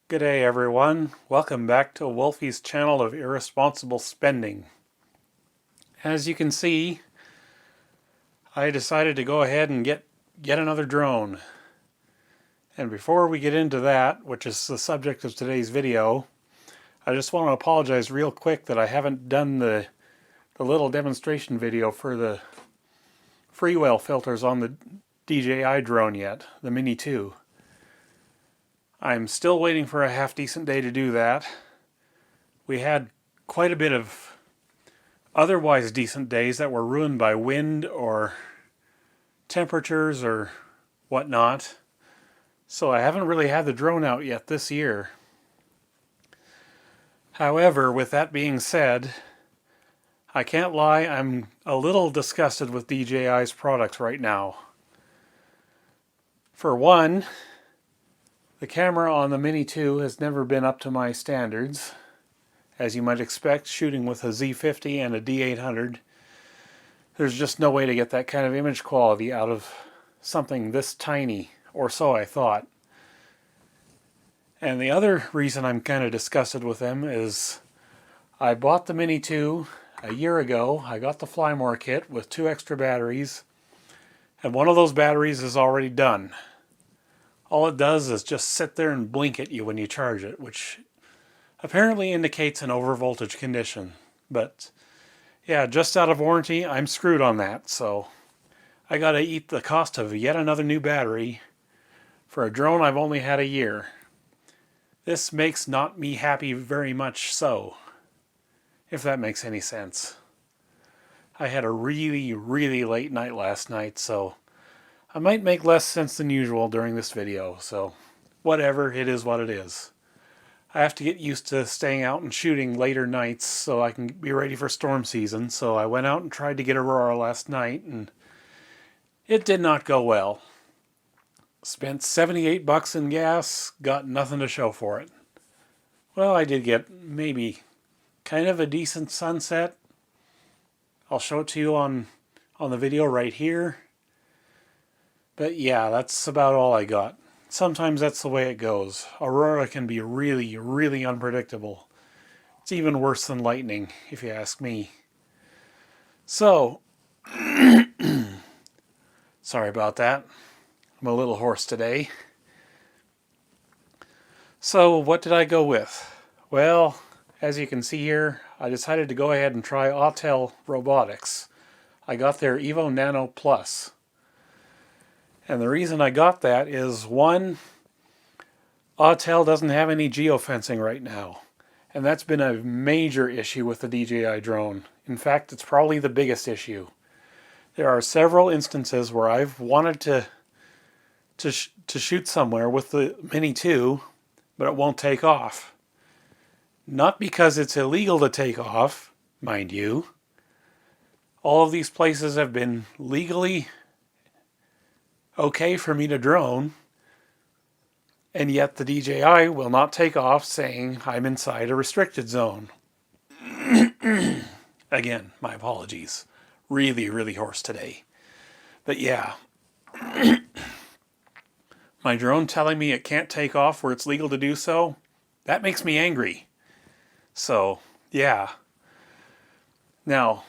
Good day, everyone. Welcome back to Wolfie's channel of irresponsible spending. As you can see, I decided to go ahead and get another drone. And before we get into that, which is the subject of today's video, I just want to apologize real quick that I haven't done the little demonstration video for the freewheel filters on the DJI drone yet, the Mini 2. I'm still waiting for a half-decent day to do that. We had quite a bit of otherwise decent days that were ruined by wind or temperatures or whatnot. So I haven't really had the drone out yet this year. However, with that being said, I can't lie, I'm a little disgusted with DJI's products right now. For one, the camera on the Mini 2 has never been up to my standards. As you might expect, shooting with a Z50 and a D800, there's just no way to get that kind of image quality out of something this tiny, or so I thought. And the other reason I'm kind of disgusted with them is I bought the Mini 2 a year ago. I got the Flymore kit with 2 extra batteries, and one of those batteries is already done. All it does is just sit there and blink at you when you charge it, which apparently indicates an overvoltage condition. But yeah, just out of warranty, I'm screwed on that, so I gotta eat the cost of yet another new battery for a drone I've only had a year. This makes not me happy very much so, if that makes any sense. I had a really late night last night, so I might make less sense than usual during this video, so whatever, it is what it is. I have to get used to staying out and shooting later nights so I can be ready for storm season, so I went out and tried to get Aurora last night, and it did not go well. Spent $78 in gas, got nothing to show for it. Well, I did get maybe kind of a decent sunset. I'll show it to you on the video right here. But yeah, that's about all I got. Sometimes that's the way it goes. Aurora can be really unpredictable. It's even worse than lightning, if you ask me. So, sorry about that. I'm a little hoarse today. So, what did I go with? Well, as you can see here, I decided to go ahead and try Autel Robotics. I got their Evo Nano Plus. And the reason I got that is, one, Autel doesn't have any geofencing right now. And that's been a major issue with the DJI drone. In fact, it's probably the biggest issue. There are several instances where I've wanted to shoot somewhere with the Mini 2, but it won't take off. Not because it's illegal to take off, mind you. All of these places have been legally okay for me to drone, and yet the DJI will not take off, saying I'm inside a restricted zone. Again, my apologies. Really hoarse today. But yeah, my drone telling me it can't take off where it's legal to do so, that makes me angry. So, yeah. Now,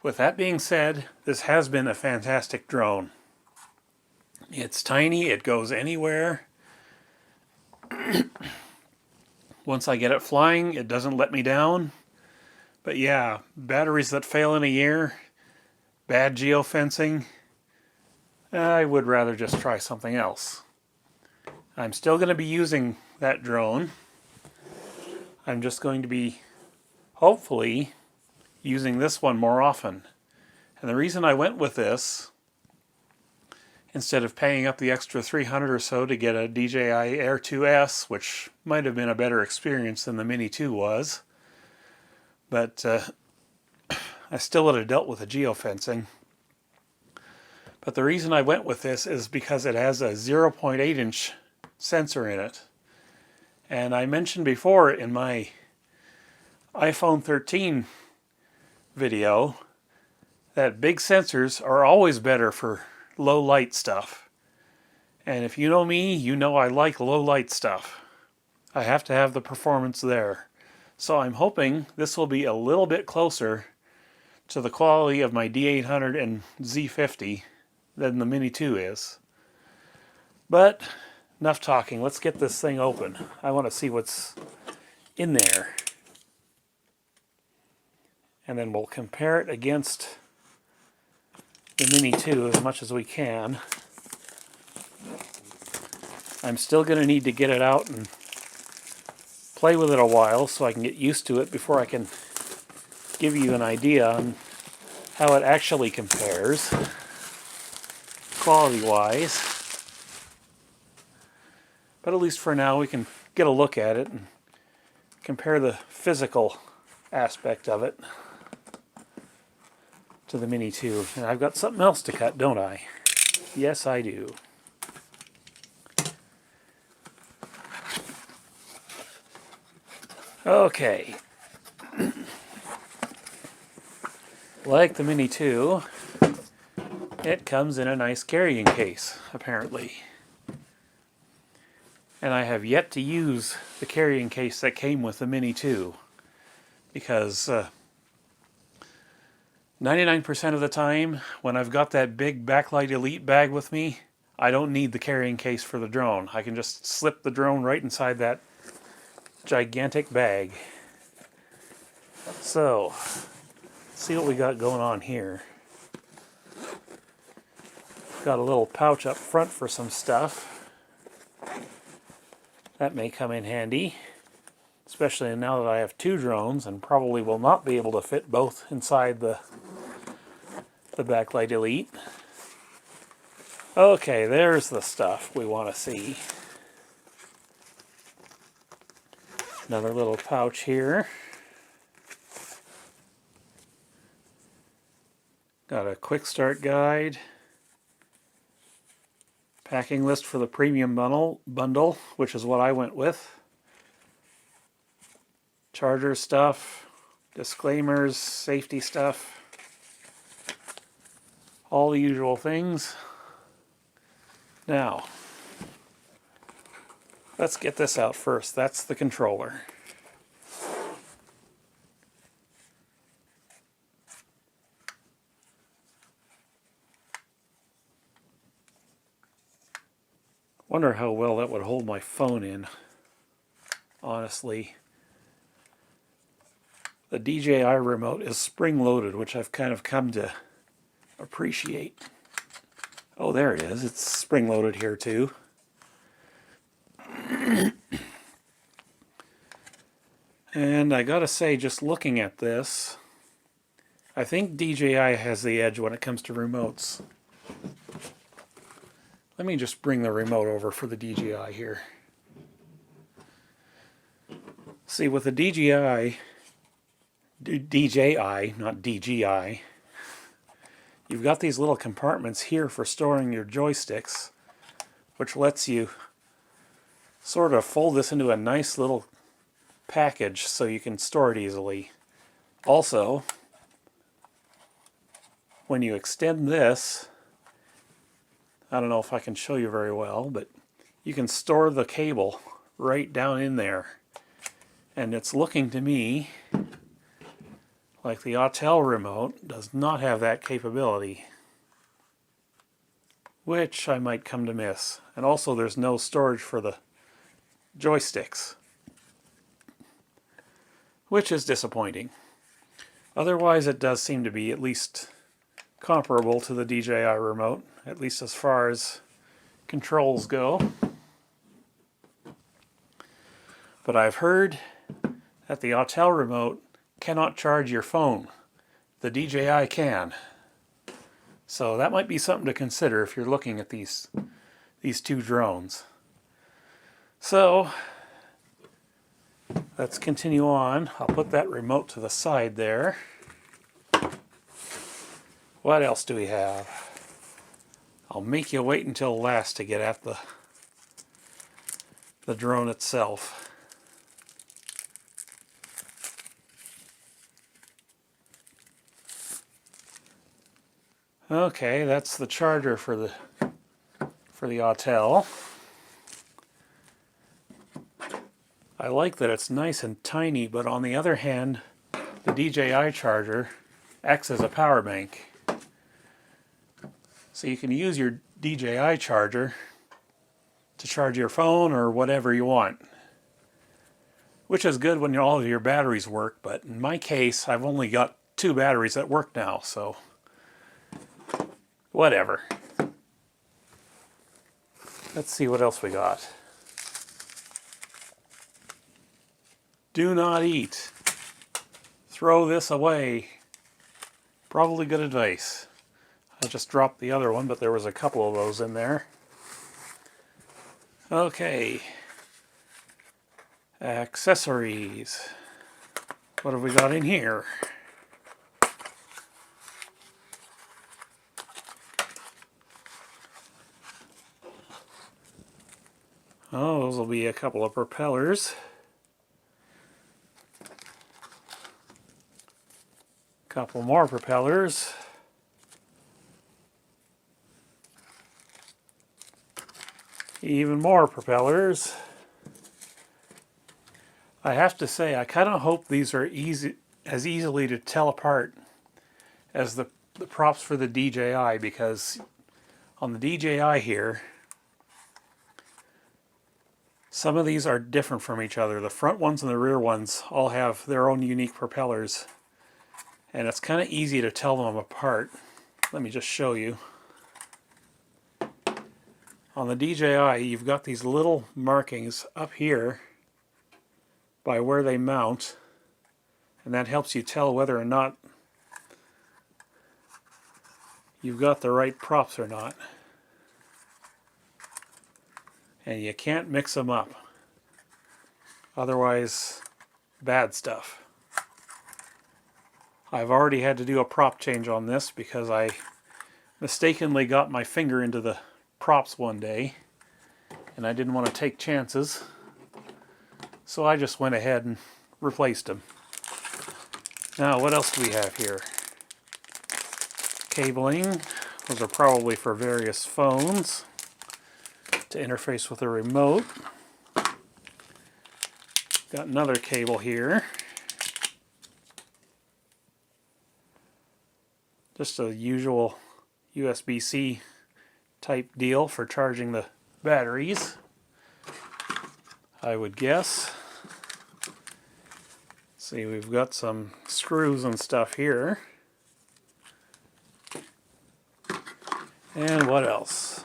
with that being said, this has been a fantastic drone. It's tiny, it goes anywhere. Once I get it flying, it doesn't let me down. But yeah, batteries that fail in a year, bad geofencing, I would rather just try something else. I'm still going to be using that drone. I'm just going to be, hopefully, using this one more often. And the reason I went with this, instead of paying up the extra $300 or so to get a DJI Air 2S, which might have been a better experience than the Mini 2 was, but I still would have dealt with the geofencing. But the reason I went with this is because it has a 0.8-inch sensor in it. And I mentioned before in my iPhone 13 video that big sensors are always better for low light stuff. And if you know me, you know I like low light stuff. I have to have the performance there. So I'm hoping this will be a little bit closer to the quality of my D800 and Z50 than the Mini 2 is. But enough talking. Let's get this thing open. I want to see what's in there. And then we'll compare it against the Mini 2 as much as we can. I'm still going to need to get it out and play with it a while so I can get used to it before I can give you an idea on how it actually compares quality-wise. But at least for now we can get a look at it and compare the physical aspect of it to the Mini 2. And I've got something else to cut, don't I? Yes, I do. Okay. Like the Mini 2, it comes in a nice carrying case, apparently. And I have yet to use the carrying case that came with the Mini 2, because 99% of the time, when I've got that big Backlight Elite bag with me, I don't need the carrying case for the drone. I can just slip the drone right inside that gigantic bag. So, let's see what we got going on here. Got a little pouch up front for some stuff. That may come in handy, especially now that I have two drones and probably will not be able to fit both inside the Backlight Elite. Okay, there's the stuff we want to see. Another little pouch here. Got a quick start guide. Packing list for the premium bundle, which is what I went with. Charger stuff, disclaimers, safety stuff. All the usual things. Now, let's get this out first. That's the controller. Wonder how well that would hold my phone in, honestly. The DJI remote is spring-loaded, which I've kind of come to appreciate. Oh, there it is. It's spring-loaded here, too. And I gotta say, just looking at this, I think DJI has the edge when it comes to remotes. Let me just bring the remote over for the DJI here. See, with the DJI, not DJI, you've got these little compartments here for storing your joysticks, which lets you sort of fold this into a nice little package so you can store it easily. Also, when you extend this, I don't know if I can show you very well, but you can store the cable right down in there. And it's looking to me like the Autel remote does not have that capability, which I might come to miss. And also there's no storage for the joysticks, which is disappointing. Otherwise it does seem to be at least comparable to the DJI remote, at least as far as controls go. But I've heard that the Autel remote cannot charge your phone. The DJI can. So that might be something to consider if you're looking at these two drones. So let's continue on. I'll put that remote to the side there. What else do we have? I'll make you wait until last to get at the drone itself. Okay, that's the charger for the Autel. I like that it's nice and tiny, but on the other hand, the DJI charger acts as a power bank. So you can use your DJI charger to charge your phone or whatever you want. Which is good when all of your batteries work, but in my case, I've only got 2 batteries that work now, so whatever. Let's see what else we got. Do not eat. Throw this away. Probably good advice. I just dropped the other one, but there was a couple of those in there. Okay. Accessories. What have we got in here? Oh, those will be a couple of propellers. Couple more propellers. Even more propellers. I have to say, I kind of hope these are as easily to tell apart as the props for the DJI, because on the DJI here, some of these are different from each other. The front ones and the rear ones all have their own unique propellers, and it's kind of easy to tell them apart. Let me just show you. On the DJI, you've got these little markings up here by where they mount, and that helps you tell whether or not you've got the right props or not. And you can't mix them up. Otherwise, bad stuff. I've already had to do a prop change on this because I mistakenly got my finger into the props one day and I didn't want to take chances. So I just went ahead and replaced them. Now, what else do we have here? Cabling. Those are probably for various phones to interface with a remote. Got another cable here. Just a usual USB-C type deal for charging the batteries, I would guess. See, we've got some screws and stuff here. And what else?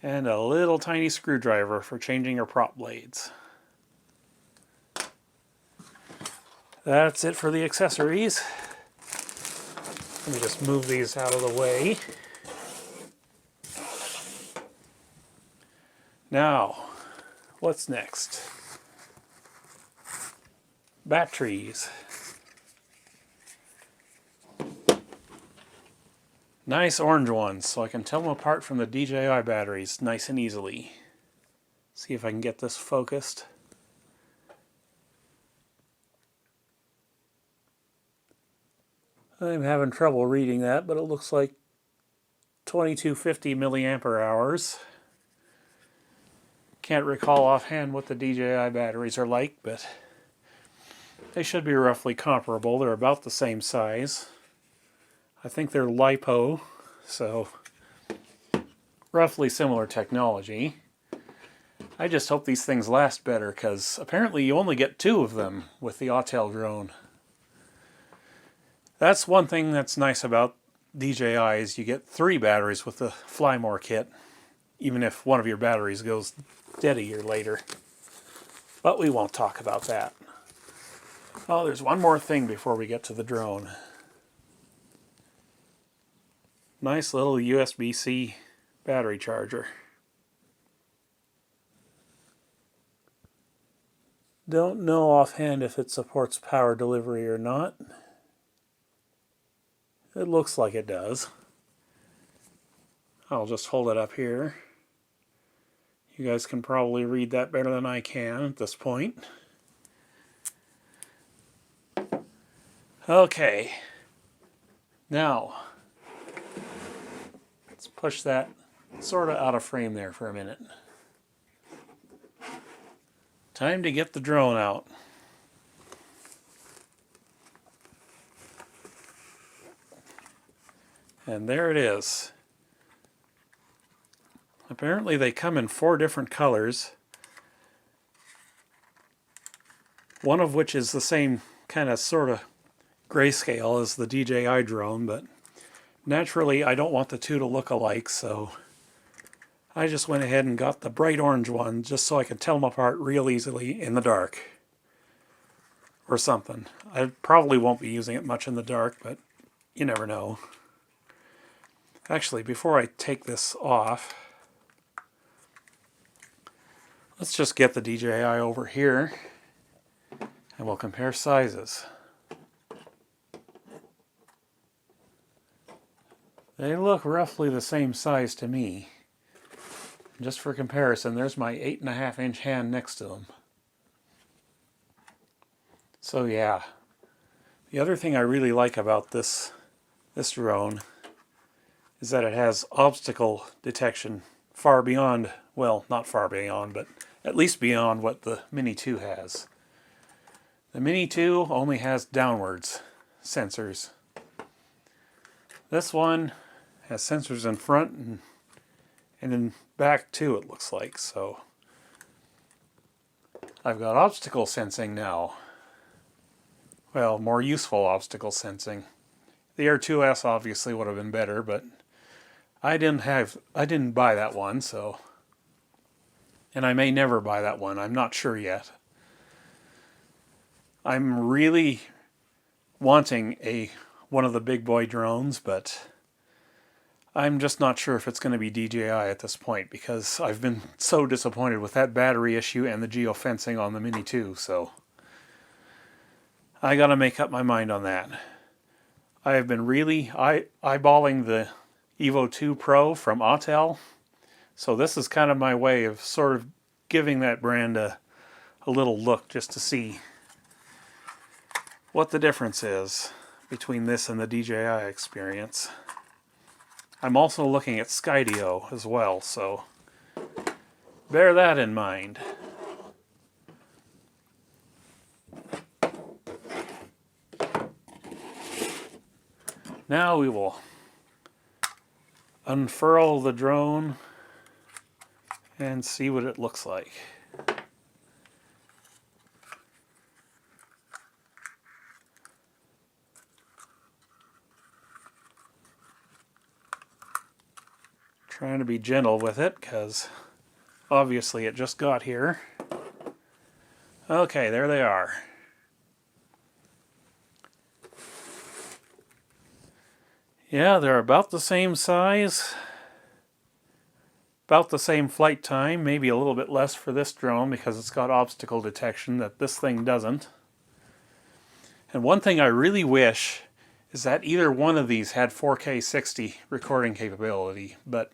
And a little tiny screwdriver for changing your prop blades. That's it for the accessories. Let me just move these out of the way. Now, what's next? Batteries. Nice orange ones, so I can tell them apart from the DJI batteries nice and easily. See if I can get this focused. I'm having trouble reading that, but it looks like 2250 milliampere hours. Can't recall offhand what the DJI batteries are like, but they should be roughly comparable. They're about the same size. I think they're LiPo, so roughly similar technology. I just hope these things last better, because apparently you only get 2 of them with the Autel drone. That's one thing that's nice about DJI is you get 3 batteries with the Fly More kit, even if one of your batteries goes dead a year later. But we won't talk about that. Oh, there's one more thing before we get to the drone. Nice little USB-C battery charger. Don't know offhand if it supports power delivery or not. It looks like it does. I'll just hold it up here. You guys can probably read that better than I can at this point. Okay. Now, let's push that sort of out of frame there for a minute. Time to get the drone out. And there it is. Apparently they come in 4 different colors. One of which is the same kind of sort of grayscale as the DJI drone, but naturally I don't want the two to look alike, so I just went ahead and got the bright orange one just so I could tell them apart real easily in the dark. Or something. I probably won't be using it much in the dark, but you never know. Actually, before I take this off, let's just get the DJI over here and we'll compare sizes. They look roughly the same size to me. Just for comparison, there's my 8.5-inch hand next to them. So yeah, the other thing I really like about this drone is that it has obstacle detection far beyond, well, not far beyond, but at least beyond what the Mini 2 has. The Mini 2 only has downwards sensors. This one has sensors in front and in back too, it looks like. So I've got obstacle sensing now. Well, more useful obstacle sensing. The Air 2S obviously would have been better, but I didn't buy that one, so, and I may never buy that one. I'm not sure yet. I'm really wanting one of the big boy drones, but I'm just not sure if it's going to be DJI at this point because I've been so disappointed with that battery issue and the geofencing on the Mini 2, so I gotta make up my mind on that. I have been really eyeballing the Evo 2 Pro from Autel, so this is kind of my way of sort of giving that brand a little look just to see what the difference is between this and the DJI experience. I'm also looking at Skydio as well, so bear that in mind. Now we will unfurl the drone and see what it looks like. Trying to be gentle with it because obviously it just got here. Okay, there they are. Yeah, they're about the same size, about the same flight time, maybe a little bit less for this drone because it's got obstacle detection that this thing doesn't. And one thing I really wish is that either one of these had 4K 60 recording capability, but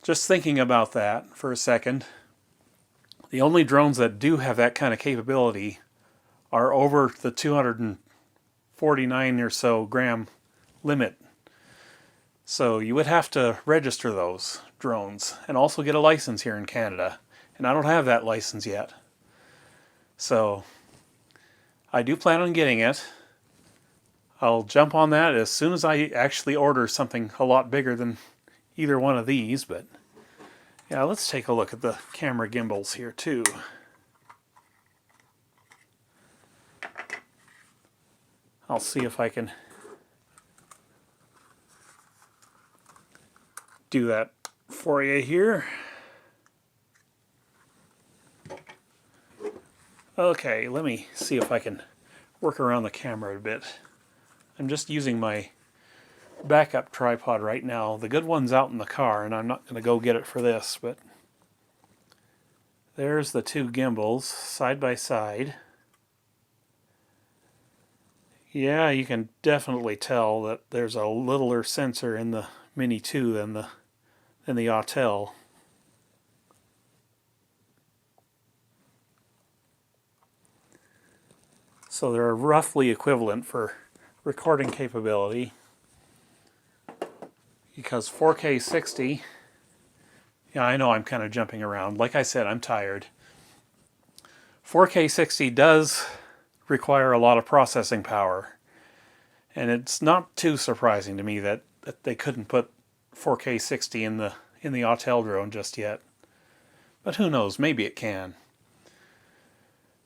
just thinking about that for a second, the only drones that do have that kind of capability are over the 249 or so gram limit. So you would have to register those drones and also get a license here in Canada. And I don't have that license yet. So I do plan on getting it. I'll jump on that as soon as I actually order something a lot bigger than either one of these. But yeah, let's take a look at the camera gimbals here too. I'll see if I can do that for you here. Okay, let me see if I can work around the camera a bit. I'm just using my backup tripod right now. The good one's out in the car, and I'm not going to go get it for this, but there's the two gimbals side by side. Yeah, you can definitely tell that there's a littler sensor in the Mini 2 than the Autel. So they're roughly equivalent for recording capability. Because 4K 60, yeah, I know I'm kind of jumping around. Like I said, I'm tired. 4K 60 does require a lot of processing power. And it's not too surprising to me that they couldn't put 4K 60 in the Autel drone just yet. But who knows, maybe it can.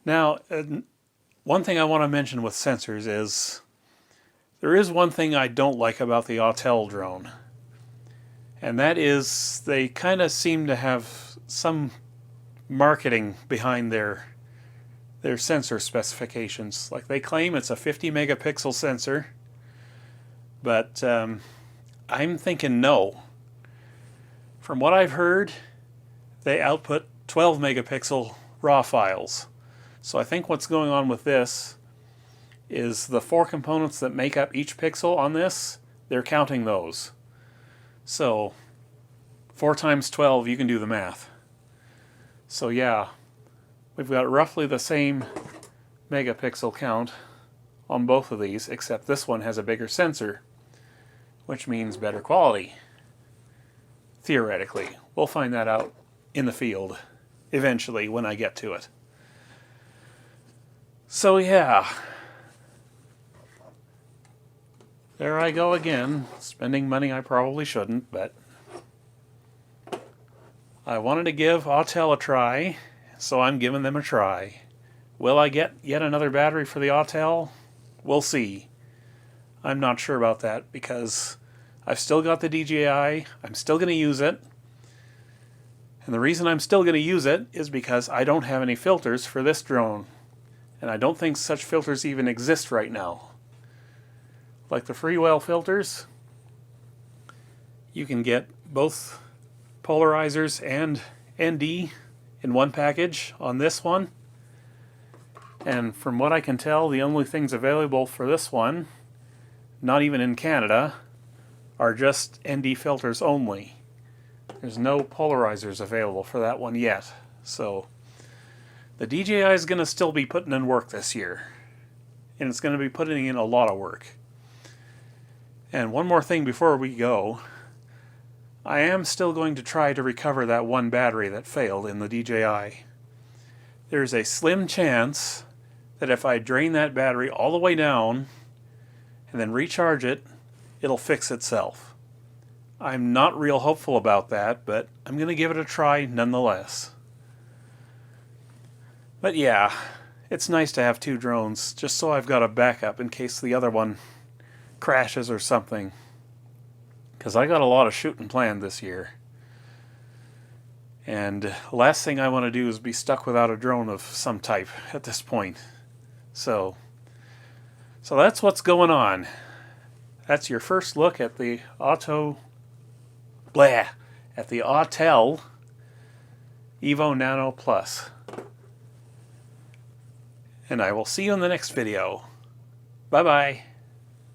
Now, one thing I want to mention with sensors is there is one thing I don't like about the Autel drone. And that is they kind of seem to have some marketing behind their sensor specifications. Like they claim it's a 50 megapixel sensor, but I'm thinking no. From what I've heard, they output 12 megapixel RAW files. So I think what's going on with this is the 4 components that make up each pixel on this, they're counting those. So 4 times 12, you can do the math. So yeah, we've got roughly the same megapixel count on both of these, except this one has a bigger sensor, which means better quality. Theoretically. We'll find that out in the field eventually when I get to it. So yeah, there I go again, spending money I probably shouldn't, but I wanted to give Autel a try, so I'm giving them a try. Will I get yet another battery for the Autel? We'll see. I'm not sure about that because I've still got the DJI, I'm still going to use it, and the reason I'm still going to use it is because I don't have any filters for this drone, and I don't think such filters even exist right now. Like the Freewell filters, you can get both polarizers and ND in one package on this one, and from what I can tell, the only things available for this one, not even in Canada, are just ND filters only. There's no polarizers available for that one yet. So the DJI is going to still be putting in work this year. And it's going to be putting in a lot of work. And one more thing before we go. I am still going to try to recover that one battery that failed in the DJI. There's a slim chance that if I drain that battery all the way down and then recharge it, it'll fix itself. I'm not real hopeful about that, but I'm going to give it a try nonetheless. But yeah, it's nice to have 2 drones, just so I've got a backup in case the other one crashes or something. Because I got a lot of shooting planned this year. And the last thing I want to do is be stuck without a drone of some type at this point. So that's what's going on. That's your first look at the Autel Evo Nano Plus. And I will see you in the next video. Bye-bye.